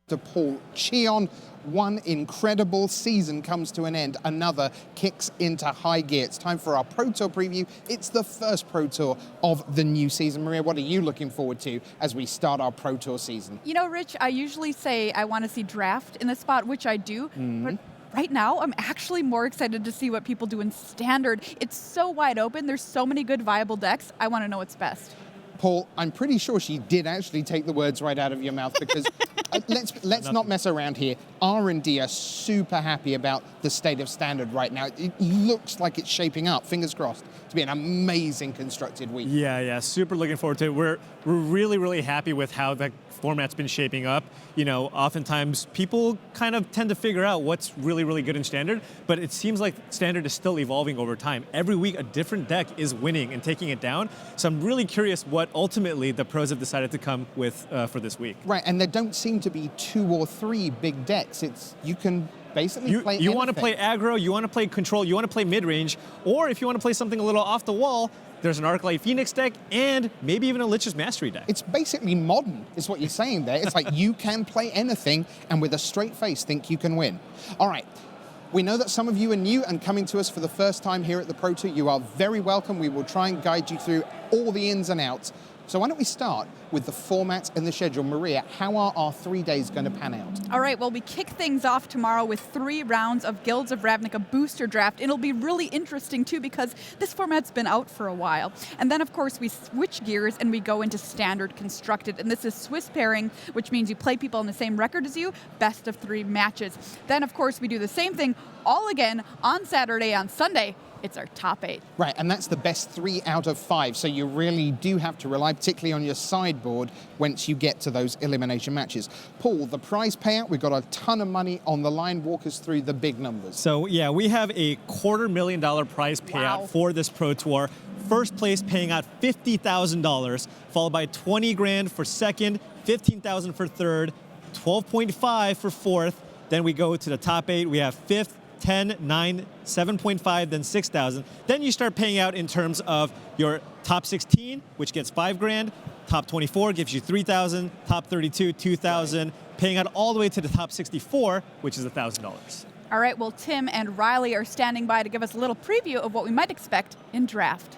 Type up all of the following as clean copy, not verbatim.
to Paul Cheon. One incredible season comes to an end. Another kicks into high gear. It's time for our Pro Tour preview. It's the first Pro Tour of the new season. Maria, what are you looking forward to as we start our Pro Tour season? You know, Rich, I usually say I want to see draft in this spot, which I do. But right now, I'm actually more excited to see what people do in Standard. It's so wide open. There's so many good viable decks. I want to know what's best. Paul, I'm pretty sure she did actually take the words right out of your mouth because let's not mess around here. R&D are super happy about the state of Standard right now. It looks like it's shaping up, fingers crossed, to be an amazing constructed week. Yeah, super looking forward to it. We're really happy with how the format's been shaping up. You know, oftentimes people kind of tend to figure out what's really good in Standard, but it seems like Standard is still evolving over time. Every week a different deck is winning and taking it down. So I'm really curious what ultimately the pros have decided to come with for this week. Right, and there don't seem to be 2 or 3 big decks. You can basically play You want to anything. play aggro, you want to play control, you want to play mid-range, or if you want to play something a little off the wall, there's an Arclight Phoenix deck and maybe even a Lich's Mastery deck. It's basically modern, is what you're saying there. It's like you can play anything and with a straight face think you can win. All right. We know that some of you are new and coming to us for the first time here at the Pro Tour. You are very welcome. We will try and guide you through all the ins and outs. So why don't we start with the format and the schedule. Maria, how are our 3 days going to pan out? All right, well, we kick things off tomorrow with 3 rounds of Guilds of Ravnica booster draft. It'll be really interesting, too, because this format's been out for a while. And then, of course, we switch gears and we go into Standard Constructed. And this is Swiss pairing, which means you play people on the same record as you, best of 3 matches. Then, of course, we do the same thing all again on Saturday. On Sunday, it's our top 8. Right, and that's the best 3 out of 5. So you really do have to rely particularly on your sideboard once you get to those elimination matches. Paul, the prize payout, we've got a ton of money on the line. Walk us through the big numbers. So yeah, we have a $250,000 prize payout for this Pro Tour. First place paying out $50,000, followed by 20 grand for second, 15,000 for third, 12.5 for fourth. Then we go to the top 8. We have fifth, 10, 9, 7.5, then 6,000. Then you start paying out in terms of your top 16, which gets 5 grand. Top 24 gives you 3,000. Top 32, 2,000. Paying out all the way to the top 64, which is $1,000. All right, well, Tim and Riley are standing by to give us a little preview of what we might expect in draft.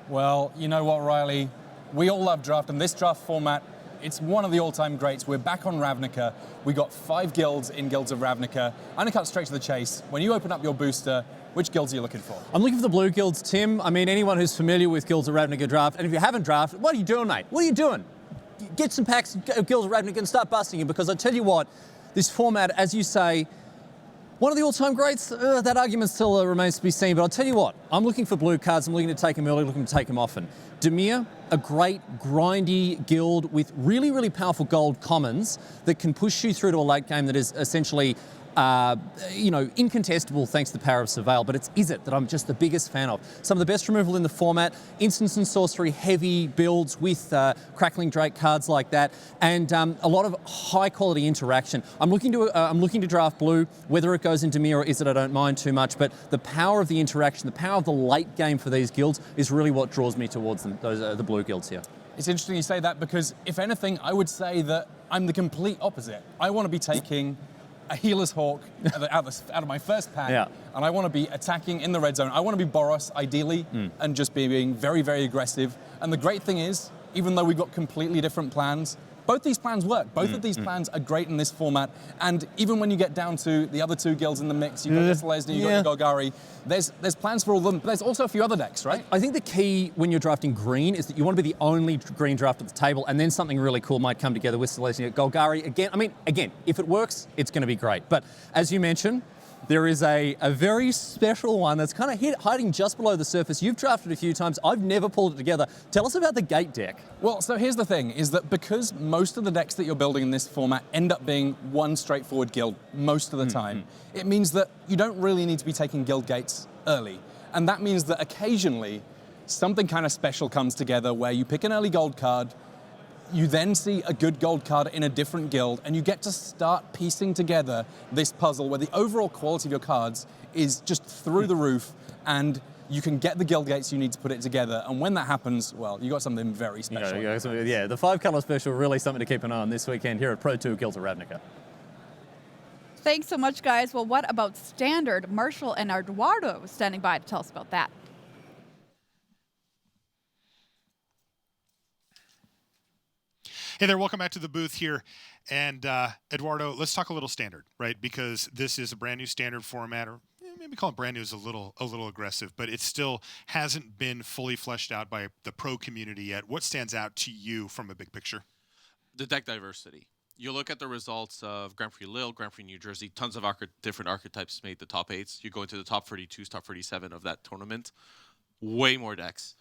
Well, you know what, Riley? We all love draft, and this draft format, it's one of the all-time greats. We're back on Ravnica. We got 5 guilds in Guilds of Ravnica. I'm going to cut straight to the chase. When you open up your booster, which guilds are you looking for? I'm looking for the blue guilds, Tim. I mean, anyone who's familiar with Guilds of Ravnica draft, and if you haven't drafted, what are you doing, mate? What are you doing? Get some packs of Guilds of Ravnica and start busting it, because I tell you what, this format, as you say, one of the all-time greats, that argument still remains to be seen, but I'll tell you what, I'm looking for blue cards. I'm looking to take them early, looking to take them often. Demir, a great grindy guild with really powerful gold commons that can push you through to a late game that is essentially incontestable thanks to the power of Surveil, but it's Izzet that I'm just the biggest fan of. Some of the best removal in the format, instance and sorcery heavy builds with Crackling Drake cards like that, and a lot of high quality interaction. I'm looking to draft blue. Whether it goes into Demir or Izzet, I don't mind too much, but the power of the interaction, the power of the late game for these guilds is really what draws me towards them, the blue guilds here. It's interesting you say that, because if anything, I would say that I'm the complete opposite. I want to be taking a Healer's Hawk out of my first pack, and I want to be attacking in the red zone. I want to be Boros, ideally, and just being very aggressive. And the great thing is, even though we've got completely different plans, both these plans work. Both of these plans are great in this format, and even when you get down to the other 2 guilds in the mix, you've got Selesnya, you've got Golgari, there's plans for all of them, but there's also a few other decks, right? I think the key when you're drafting green is that you want to be the only green draft at the table, and then something really cool might come together with Selesnya. Golgari, again, if it works, it's going to be great. But as you mentioned, there is a very special one that's kind of hiding just below the surface. You've drafted a few times. I've never pulled it together. Tell us about the Gate deck. Well, so here's the thing, is that because most of the decks that you're building in this format end up being one straightforward guild most of the time, it means that you don't really need to be taking guild gates early. And that means that occasionally something kind of special comes together where you pick an early gold card, you then see a good gold card in a different guild, and you get to start piecing together this puzzle where the overall quality of your cards is just through the roof, and you can get the guild gates you need to put it together. And when that happens, well, you got something very special. Yeah, the 5-color special, really something to keep an eye on this weekend here at Pro Tour Guilds of Ravnica. Thanks so much, guys. Well, what about Standard? Marshall and Eduardo standing by to tell us about that. Hey there, welcome back to the booth here. And Eduardo, let's talk a little Standard, right? Because this is a brand new Standard format, or maybe call it brand new is a little aggressive, but it still hasn't been fully fleshed out by the pro community yet. What stands out to you from a big picture? The deck diversity. You look at the results of Grand Prix Lille, Grand Prix New Jersey, tons of different archetypes made the top 8s. You go into the top 32s, top 37 of that tournament, way more decks.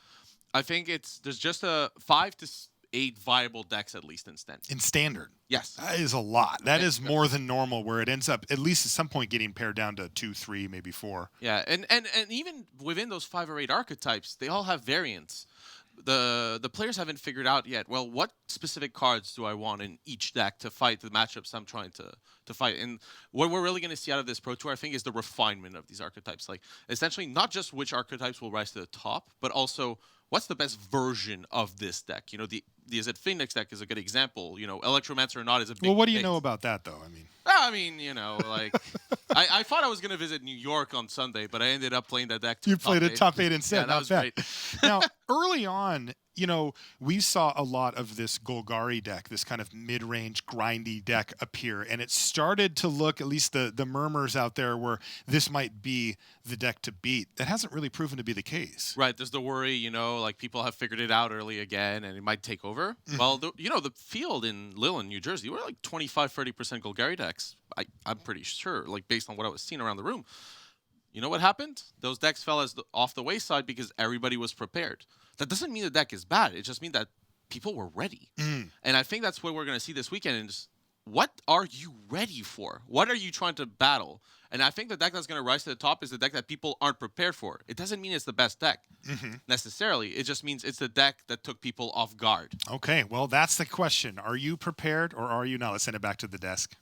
I think there's just 5 to 8 viable decks at least in Standard. In Standard? Yes. That is a lot. That is more than normal, where it ends up, at least at some point, getting pared down to 2, 3, maybe 4. Yeah, and even within those 5 or 8 archetypes, they all have variants. The players haven't figured out yet, well, what specific cards do I want in each deck to fight the matchups I'm trying to fight? And what we're really going to see out of this Pro Tour, I think, is the refinement of these archetypes. Like, essentially, not just which archetypes will rise to the top, but also what's the best version of this deck? You know, the Izzet Phoenix deck is a good example. You know, Electromancer or not is a big Well, what do you case. know about that, though? You know, like, I thought I was going to visit New York on Sunday, but I ended up playing that deck. You played a top 8 instead. Yeah, that was bad. great. Now, early on, you know, we saw a lot of this Golgari deck, this kind of mid-range grindy deck appear, and it started to look, at least the murmurs out there, where this might be the deck to beat. That hasn't really proven to be the case. Right, there's the worry, you know, like people have figured it out early again and it might take over. Mm-hmm. Well, the field in Lille and New Jersey were like 25-30% Golgari decks. I'm pretty sure, like based on what I was seeing around the room. You know what happened? Those decks fell off the wayside because everybody was prepared. That doesn't mean the deck is bad. It just means that people were ready. And I think that's what we're going to see this weekend is what are you ready for? What are you trying to battle? And I think the deck that's going to rise to the top is the deck that people aren't prepared for. It doesn't mean it's the best deck necessarily. It just means it's the deck that took people off guard. Okay, well, that's the question. Are you prepared or are you not? Let's send it back to the desk.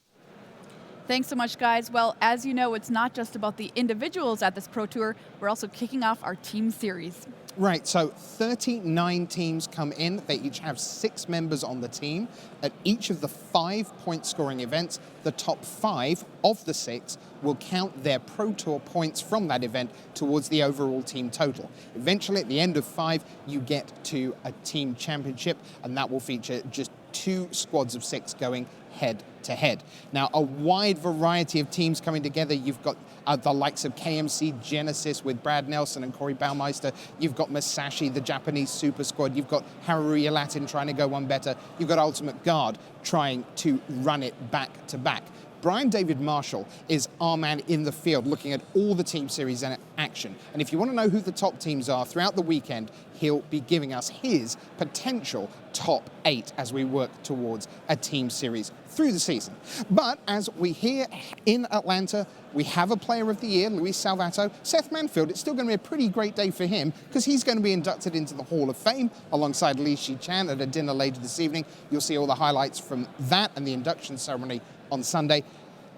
Thanks so much, guys. Well, as you know, it's not just about the individuals at this Pro Tour. We're also kicking off our team series. Right, so 39 teams come in. They each have 6 members on the team. At each of the 5-point scoring events, the top 5 of the 6 will count their Pro Tour points from that event towards the overall team total. Eventually, at the end of 5, you get to a team championship, and that will feature just 2 squads of 6 going head-to-head. Now, a wide variety of teams coming together. You've got the likes of KMC Genesis with Brad Nelson and Corey Baumeister. You've got Masashi, the Japanese super squad. You've got Haruya Latin trying to go one better. You've got Ultimate Guard trying to run it back-to-back. Brian David Marshall is our man in the field looking at all the team series in action. And if you want to know who the top teams are throughout the weekend, he'll be giving us his potential top 8 as we work towards a team series through the season. But as we hear in Atlanta, we have a player of the year, Luis Salvato. Seth Manfield, it's still going to be a pretty great day for him because he's going to be inducted into the Hall of Fame alongside Li Shi-chan at a dinner later this evening. You'll see all the highlights from that and the induction ceremony on Sunday.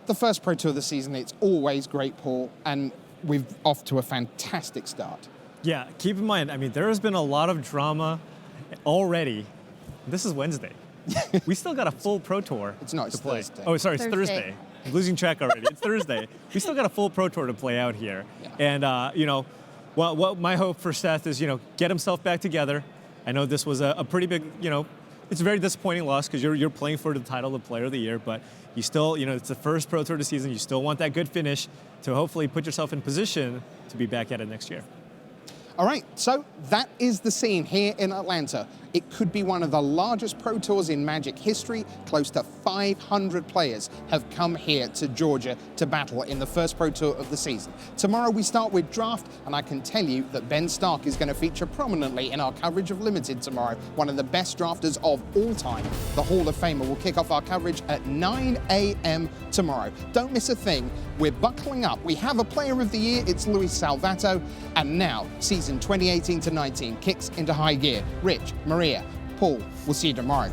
The first Pro Tour of the season, it's always great, Paul, and we're off to a fantastic start. Yeah, keep in mind, I mean, there has been a lot of drama already. This is Wednesday. We still got a full Pro Tour It's not, to it's play. Thursday. Oh, sorry, it's Thursday. Thursday. I'm losing track already. It's Thursday. We still got a full Pro Tour to play out here. Yeah. And, you know, what my hope for Seth is, you know, get himself back together. I know this was a pretty big, you know, it's a very disappointing loss because you're playing for the title of Player of the Year, but you still, you know, it's the first Pro Tour of the season. You still want that good finish to hopefully put yourself in position to be back at it next year. All right, so that is the scene here in Atlanta. It could be one of the largest Pro Tours in Magic history. Close to 500 players have come here to Georgia to battle in the first Pro Tour of the season. Tomorrow we start with draft, and I can tell you that Ben Stark is going to feature prominently in our coverage of Limited tomorrow, one of the best drafters of all time. The Hall of Famer will kick off our coverage at 9 a.m. tomorrow. Don't miss a thing. We're buckling up. We have a Player of the Year. It's Luis Salvato. And now, season 2018-19 kicks into high gear. Rich, Maria, Paul, we'll see you tomorrow.